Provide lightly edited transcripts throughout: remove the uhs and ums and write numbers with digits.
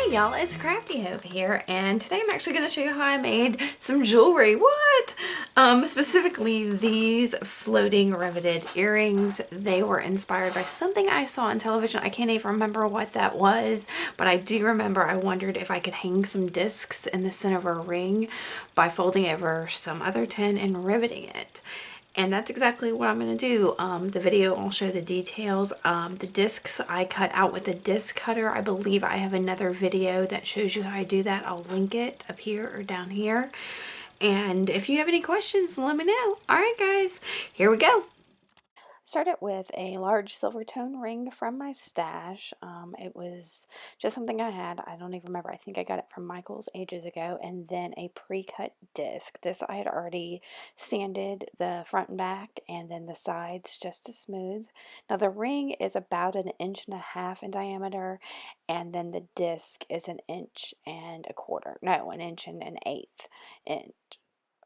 Hey y'all, it's Crafty Hope here, and today I'm actually going to show you how I made some jewelry. What? Specifically these floating riveted earrings. They were inspired by something I saw on television. I can't even remember what that was, but I do remember I wondered if I could hang some discs in the center of a ring by folding over some other tin and riveting it. And that's exactly what I'm going to do. The video will show the details. The discs I cut out with a disc cutter. I believe I have another video that shows you how I do that. I'll link it up here or down here. And if you have any questions, let me know. All right, guys, here we go. Started with a large silver tone ring from my stash. It was just something I had. I don't even remember. I think I got it from Michael's ages ago. And then a pre-cut disc. This I had already sanded the front and back and then the sides just to smooth. Now the ring is about 1.5 inches in diameter, and then the disc is 1.25 inches. No, 1.125 inches.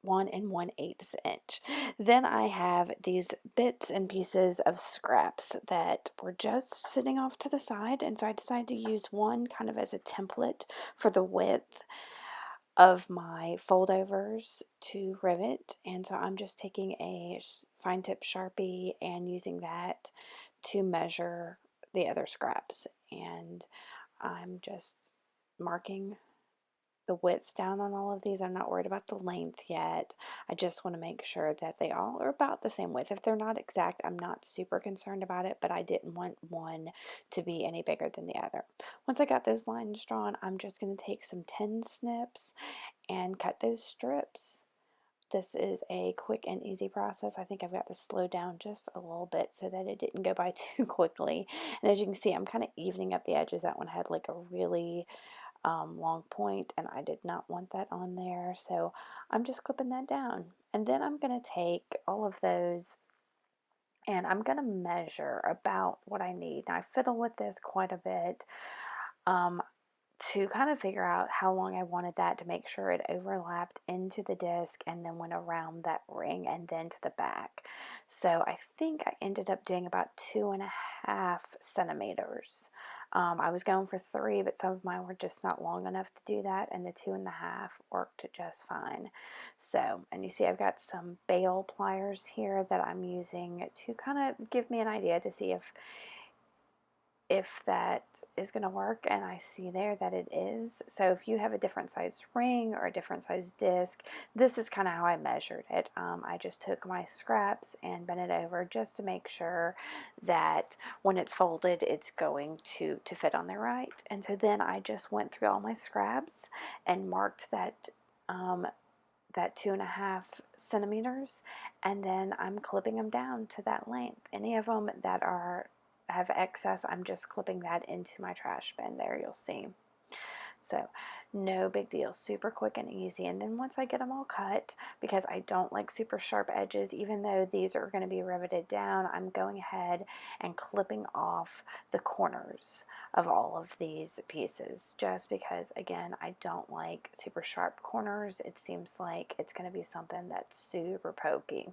1 1/8 inch. Then I have these bits and pieces of scraps that were just sitting off to the side, and so I decided to use one kind of as a template for the width of my foldovers to rivet. And so I'm just taking a fine tip Sharpie and using that to measure the other scraps, and I'm just marking the width down on all of these. I'm not worried about the length yet. I just want to make sure that they all are about the same width. If they're not exact, I'm not super concerned about it, but I didn't want one to be any bigger than the other. Once I got those lines drawn, I'm just going to take some tin snips and cut those strips. This is a quick and easy process. I think I've got to slow down just a little bit so that it didn't go by too quickly. And as you can see, I'm kind of evening up the edges. That one had like a really long point, and I did not want that on there, so I'm just clipping that down. And then I'm going to take all of those and I'm going to measure about what I need. Now I fiddle with this quite a bit to kind of figure out how long I wanted that to make sure it overlapped into the disc and then went around that ring and then to the back. So I think I ended up doing about 2.5 centimeters. I was going for 3, but some of mine were just not long enough to do that, and the 2.5 worked just fine. So, and you see I've got some bail pliers here that I'm using to kind of give me an idea to see if that is going to work, and I see there that it is. So if you have a different size ring or a different size disc, this is kind of how I measured it. I just took my scraps and bent it over just to make sure that when it's folded it's going to fit on there right. And so then I just went through all my scraps and marked that 2.5 centimeters, and then I'm clipping them down to that length. Any of them that have excess, I'm just clipping that into my trash bin there, you'll see. So no big deal, super quick and easy. And then once I get them all cut, because I don't like super sharp edges, even though these are going to be riveted down, I'm going ahead and clipping off the corners of all of these pieces, just because, again, I don't like super sharp corners. It seems like it's going to be something that's super pokey.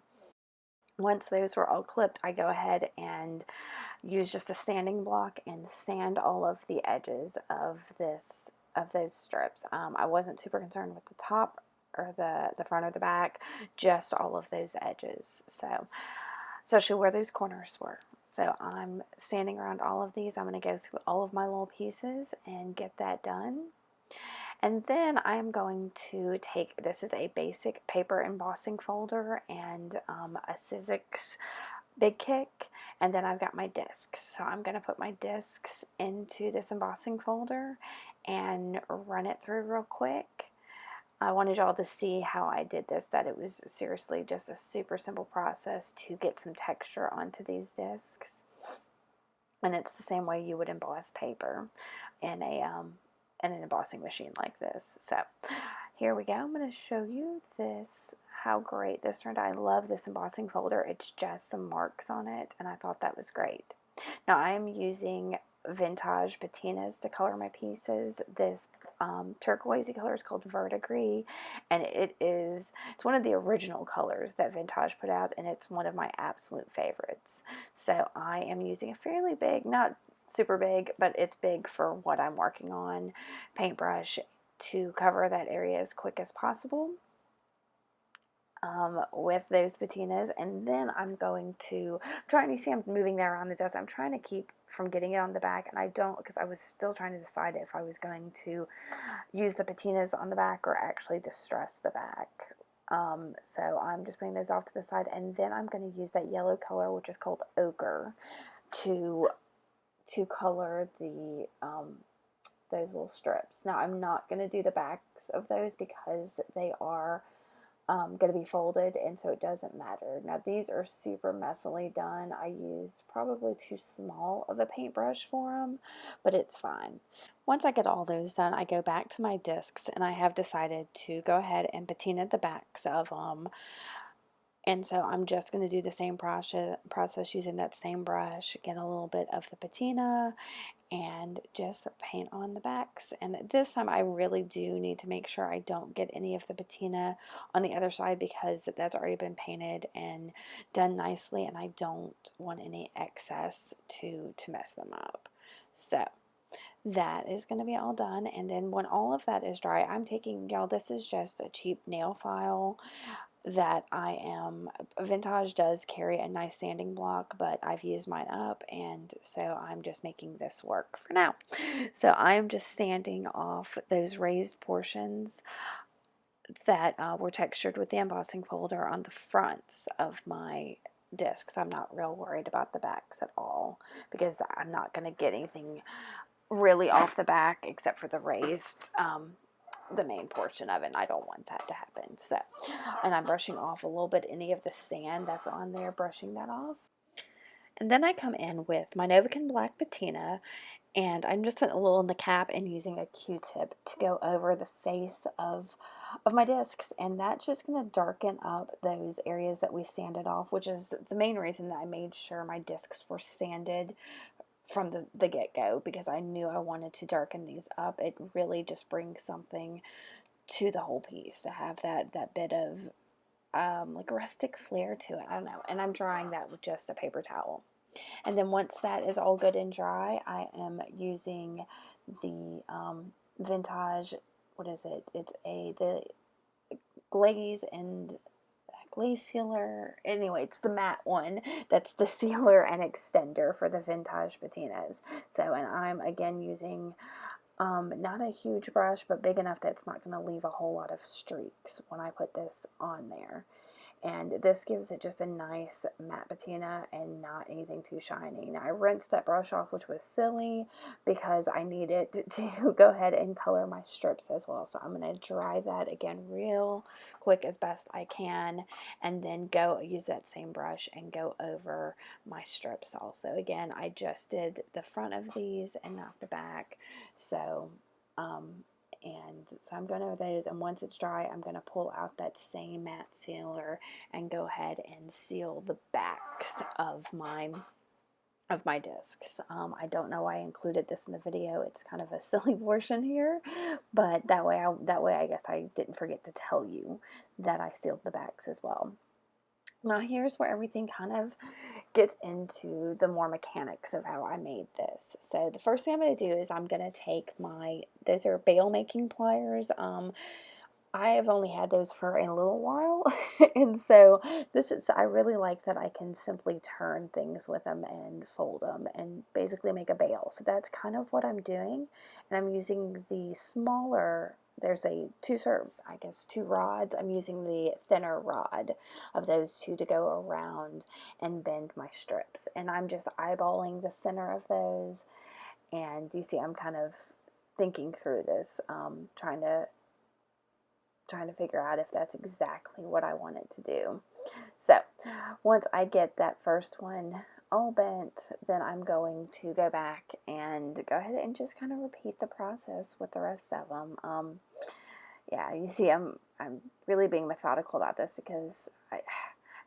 Once those were all clipped, I go ahead and use just a sanding block and sand all of the edges of those strips. I wasn't super concerned with the top or the front or the back, just all of those edges. So especially where those corners were. So I'm sanding around all of these. I'm going to go through all of my little pieces and get that done. And then I'm going to take, this is a basic paper embossing folder and a Sizzix Big Kick, and then I've got my discs. So I'm going to put my discs into this embossing folder and run it through real quick. I wanted y'all to see how I did this, that it was seriously just a super simple process to get some texture onto these discs. And it's the same way you would emboss paper in an embossing machine like this. So here we go. I'm going to show you this, how great this turned out. I love this embossing folder. It's just some marks on it, and I thought that was great. Now I am using vintage patinas to color my pieces. This turquoisey color is called Verdigris, and it's one of the original colors that Vintage put out, and it's one of my absolute favorites. So I am using a fairly big, not super big, but it's big for what I'm working on, paintbrush to cover that area as quick as possible with those patinas. And then I'm going to, you see I'm moving that around the desk. I'm trying to keep from getting it on the back, and I don't, because I was still trying to decide if I was going to use the patinas on the back or actually distress the back. So I'm just putting those off to the side, and then I'm going to use that yellow color, which is called ochre, to color the those little strips. Now I'm not going to do the backs of those because they are going to be folded, and so it doesn't matter. Now these are super messily done. I used probably too small of a paintbrush for them, but it's fine. Once I get all those done, I go back to my discs, and I have decided to go ahead and patina the backs of them. And so I'm just going to do the same process using that same brush, get a little bit of the patina, and just paint on the backs. And this time I really do need to make sure I don't get any of the patina on the other side, because that's already been painted and done nicely, and I don't want any excess to mess them up. So that is going to be all done. And then when all of that is dry, I'm taking, y'all, this is just a cheap nail file that I am, Vintage does carry a nice sanding block, but I've used mine up, and so I'm just making this work for now. So I'm just sanding off those raised portions that were textured with the embossing folder on the fronts of my discs. I'm not real worried about the backs at all, because I'm not going to get anything really off the back except for the raised the main portion of it, and I don't want that to happen. So, and I'm brushing off a little bit any of the sand that's on there, brushing that off. And then I come in with my Novocaine Black Patina, and I'm just putting a little in the cap and using a Q-tip to go over the face of my discs, and that's just going to darken up those areas that we sanded off, which is the main reason that I made sure my discs were sanded from the get-go, because I knew I wanted to darken these up. It really just brings something to the whole piece to have that bit of like rustic flair to it. I don't know. And I'm drying that with just a paper towel. And then once that is all good and dry, I am using the Vintage, what is it? It's the glaze and glaze sealer. Anyway, it's the matte one. That's the sealer and extender for the Vintage patinas. So, and I'm again using not a huge brush, but big enough that it's not going to leave a whole lot of streaks when I put this on there. And this gives it just a nice matte patina and not anything too shiny. Now I rinsed that brush off, which was silly because I needed to go ahead and color my strips as well. So I'm going to dry that again real quick as best I can, and then go use that same brush and go over my strips also. Again, I just did the front of these and not the back. So and so I'm going over those, and once it's dry, I'm going to pull out that same matte sealer and go ahead and seal the backs of my discs. I don't know why I included this in the video. It's kind of a silly portion here, but that way I guess I didn't forget to tell you that I sealed the backs as well. Now here's where everything kind of gets into the more mechanics of how I made this. So the first thing I'm going to do is I'm going to take those are bail making pliers. I have only had those for a little while, and so I really like that I can simply turn things with them and fold them and basically make a bail. So that's kind of what I'm doing, and I'm using the smaller, there's two rods. I'm using the thinner rod of those two to go around and bend my strips, and I'm just eyeballing the center of those, and you see I'm kind of thinking through this, trying to figure out if that's exactly what I wanted to do. So once I get that first one all bent, then I'm going to go back and go ahead and just kind of repeat the process with the rest of them. Yeah, you see I'm really being methodical about this because I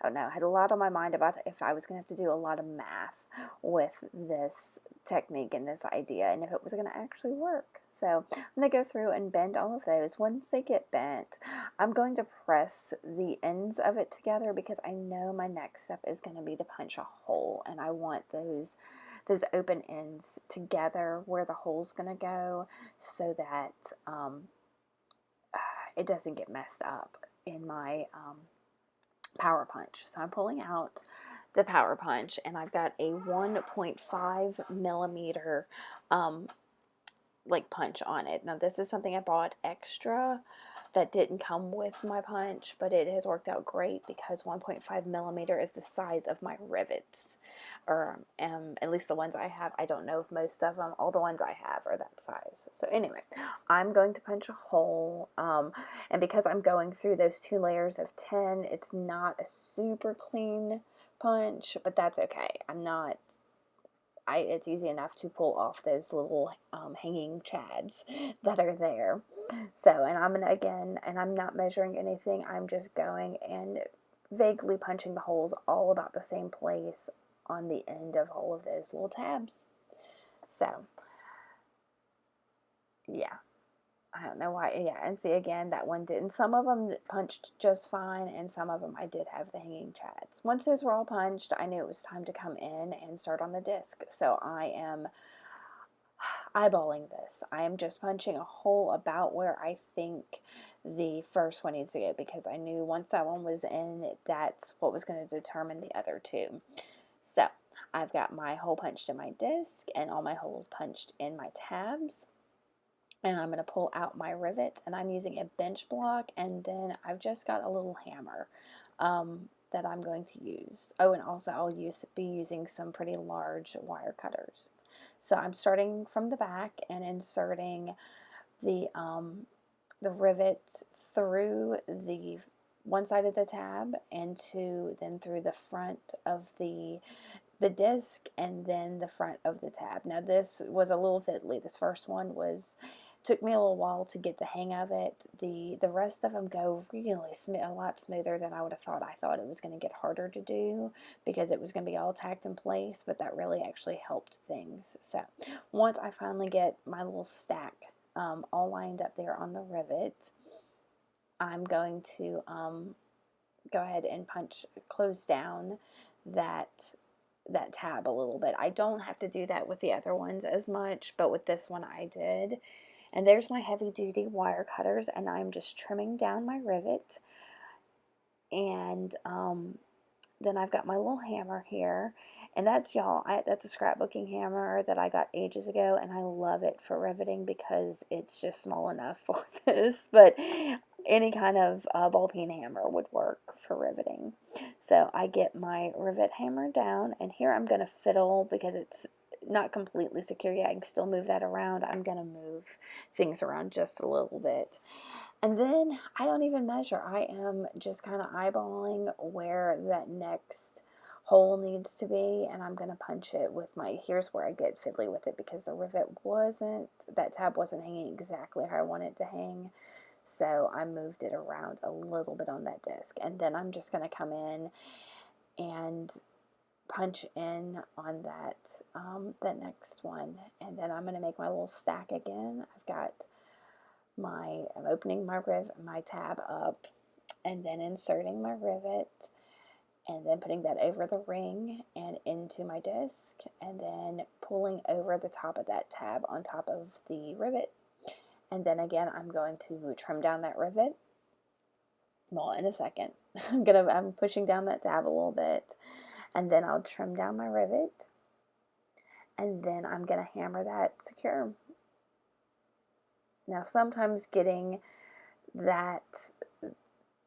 don't know, I had a lot on my mind about if I was going to have to do a lot of math with this technique and this idea, and if it was going to actually work. So I'm going to go through and bend all of those. Once they get bent, I'm going to press the ends of it together because I know my next step is going to be to punch a hole, and I want those open ends together where the hole's going to go, so that it doesn't get messed up in my power punch. So I'm pulling out the power punch, and I've got a 1.5 millimeter like punch on it. Now this is something I bought extra that didn't come with my punch, but it has worked out great because 1.5 millimeter is the size of my rivets, or at least the ones I have. I don't know if most of them, all the ones I have are that size. So anyway, I'm going to punch a hole, and because I'm going through those 2 layers of 10, it's not a super clean punch, but that's okay. It's easy enough to pull off those little hanging chads that are there. So, and I'm gonna, again, and I'm not measuring anything, I'm just going and vaguely punching the holes all about the same place on the end of all of those little tabs. So, yeah. I don't know why, yeah, and see, again, that one didn't. Some of them punched just fine, and some of them I did have the hanging chads. Once those were all punched, I knew it was time to come in and start on the disc. So I am eyeballing this. I am just punching a hole about where I think the first one needs to go, because I knew once that one was in, that's what was going to determine the other two. So I've got my hole punched in my disc and all my holes punched in my tabs. And I'm going to pull out my rivet, and I'm using a bench block, and then I've just got a little hammer that I'm going to use. Oh, and also I'll be using some pretty large wire cutters. So I'm starting from the back and inserting the rivet through the one side of the tab, and then through the front of the disc, and then the front of the tab. Now this was a little fiddly. This first one took me a little while to get the hang of it. The rest of them go really a lot smoother than I would have thought. I thought it was going to get harder to do because it was going to be all tacked in place, but that really actually helped things. So once I finally get my little stack all lined up there on the rivet, I'm going to go ahead and close down that tab a little bit. I don't have to do that with the other ones as much, but with this one I did. And there's my heavy duty wire cutters, and I'm just trimming down my rivet. And then I've got my little hammer here, and that's, y'all, that's a scrapbooking hammer that I got ages ago, and I love it for riveting because it's just small enough for this, but any kind of ball peen hammer would work for riveting. So I get my rivet hammer down, and here I'm going to fiddle because it's not completely secure yet. I can still move that around. I'm going to move things around just a little bit. And then I don't even measure. I am just kind of eyeballing where that next hole needs to be, and I'm going to punch it with here's where I get fiddly with it, because the that tab wasn't hanging exactly how I want it to hang. So I moved it around a little bit on that disc. And then I'm just going to come in and punch in on that next one. And then I'm going to make my little stack again. I'm opening my tab up, and then inserting my rivet, and then putting that over the ring and into my disc, and then pulling over the top of that tab on top of the rivet. And then again, I'm going to trim down that rivet. Well, in a second, I'm pushing down that tab a little bit, and then I'll trim down my rivet, and then I'm going to hammer that secure. Now, sometimes getting the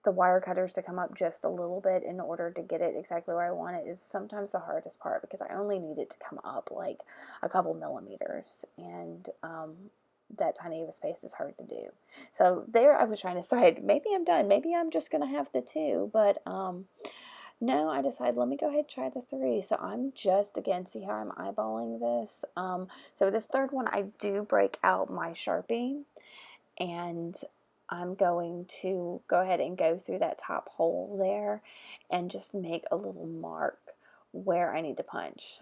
wire cutters to come up just a little bit in order to get it exactly where I want it is sometimes the hardest part, because I only need it to come up like a couple millimeters, and that tiny of a space is hard to do. So there I was trying to decide, maybe I'm done, maybe I'm just going to have the 2, but no, I decided, let me go ahead and try the 3. So I'm just, again, see how I'm eyeballing this? So this third one, I do break out my Sharpie, and I'm going to go ahead and go through that top hole there and just make a little mark where I need to punch.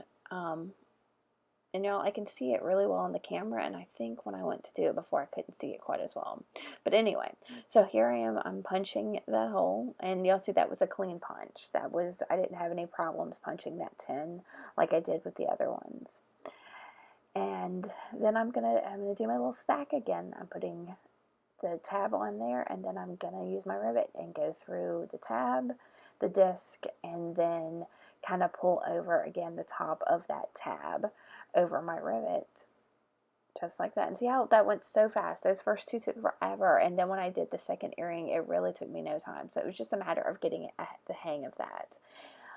And y'all, I can see it really well on the camera, and I think when I went to do it before, I couldn't see it quite as well. But anyway, so here I am, I'm punching that hole, and y'all see that was a clean punch. I didn't have any problems punching that 10 like I did with the other ones. And then I'm gonna do my little stack again. I'm putting the tab on there, and then I'm gonna use my rivet and go through the tab, the disc, and then kind of pull over again the top of that tab over my rivet, just like that. And see how that went so fast? Those first two took forever, and then when I did the second earring, it really took me no time. So it was just a matter of getting the hang of that.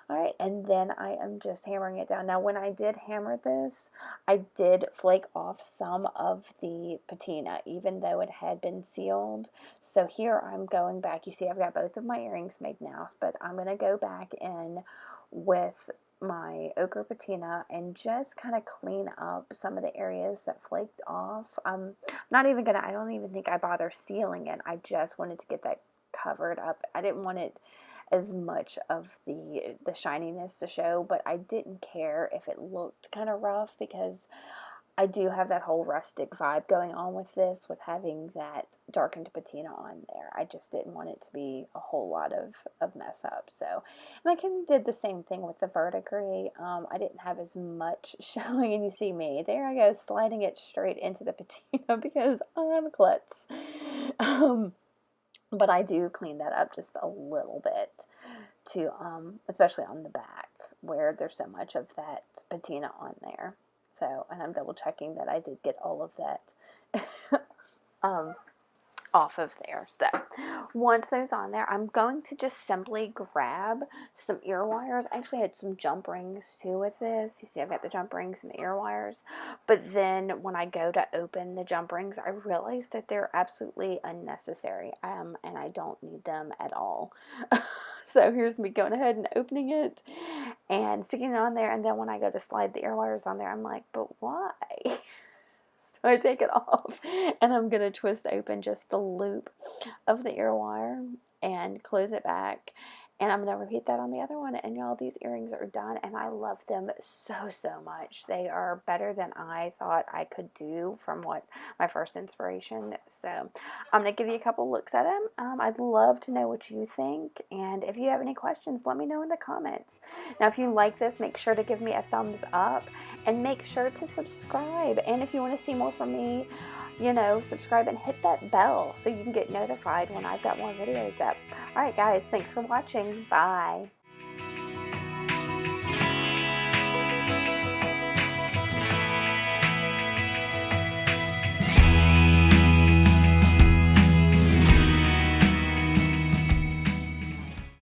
All right, and then I am just hammering it down. Now, when I did hammer this, I did flake off some of the patina, even though it had been sealed. So here I'm going back. You see, I've got both of my earrings made now, but I'm going to go back in with my ochre patina and just kind of clean up some of the areas that flaked off. Not even gonna, I don't even think I bother sealing it. I just wanted to get that covered up. I didn't want it as much of the shininess to show, but I didn't care if it looked kind of rough, because I do have that whole rustic vibe going on with this, with having that darkened patina on there. I just didn't want it to be a whole lot of mess up. So, and I did the same thing with the verdigris. I didn't have as much showing, and you see me. There I go, sliding it straight into the patina because I'm a klutz. But I do clean that up just a little bit to, especially on the back where there's so much of that patina on there. So, and I'm double checking that I did get all of that off of there. So once those on there, I'm going to just simply grab some ear wires. I actually had some jump rings too with this. You see I've got the jump rings and the ear wires, but then when I go to open the jump rings, I realized that they're absolutely unnecessary, and I don't need them at all. So here's me going ahead and opening it and sticking it on there, and then when I go to slide the ear wires on there, I'm like, but why? So I take it off, and I'm going to twist open just the loop of the ear wire and close it back. And I'm going to repeat that on the other one. And y'all, these earrings are done, and I love them so much. They are better than I thought I could do from what my first inspiration. So I'm going to give you a couple looks at them. I'd love to know what you think. And if you have any questions, let me know in the comments. Now, if you like this, make sure to give me a thumbs up and make sure to subscribe. And if you want to see more from me, you know, subscribe and hit that bell so you can get notified when I've got more videos up. All right, guys, thanks for watching. Bye.